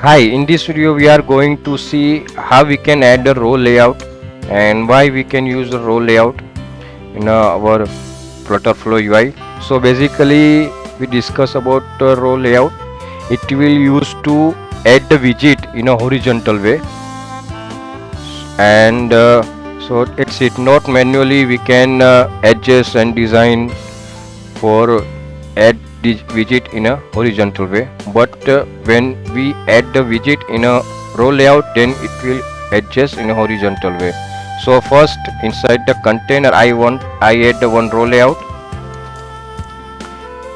Hi, in this video we are going to see how we can add a row layout and why we can use the row layout in our Flutterflow UI. So basically we discuss about row layout. It will use to add the widget in a horizontal way, and so it's it not manually we can adjust and design for add the widget in a horizontal way, but when we add the widget in a row layout, then it will adjust in a horizontal way. So first, inside the container I add the one row layout,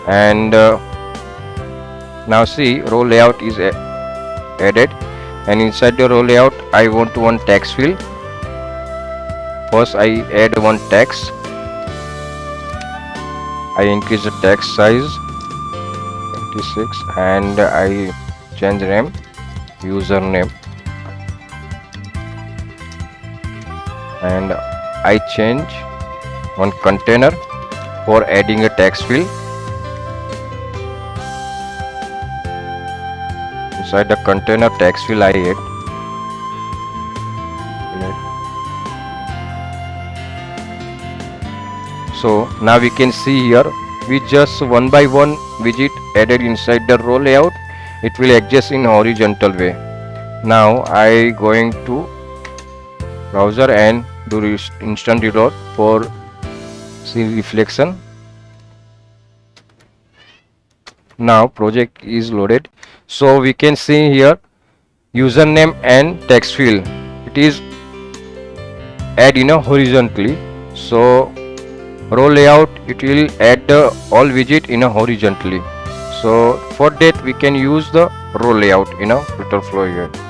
and now see row layout is added, and inside the row layout I want one text field. First I add one text. I increase the text size 26 and I change name username, and I change one container for adding a text field. Inside the container text field I add. So now we can see here with just one by one widget added inside the row layout, it will adjust in horizontal way. Now I going to browser and do instant reload for see reflection. Now project is loaded, so we can see here username and text field, it is add in a horizontally. So row layout it will add the all widget in a horizontally. So for that we can use the row layout in a Flutterflow here.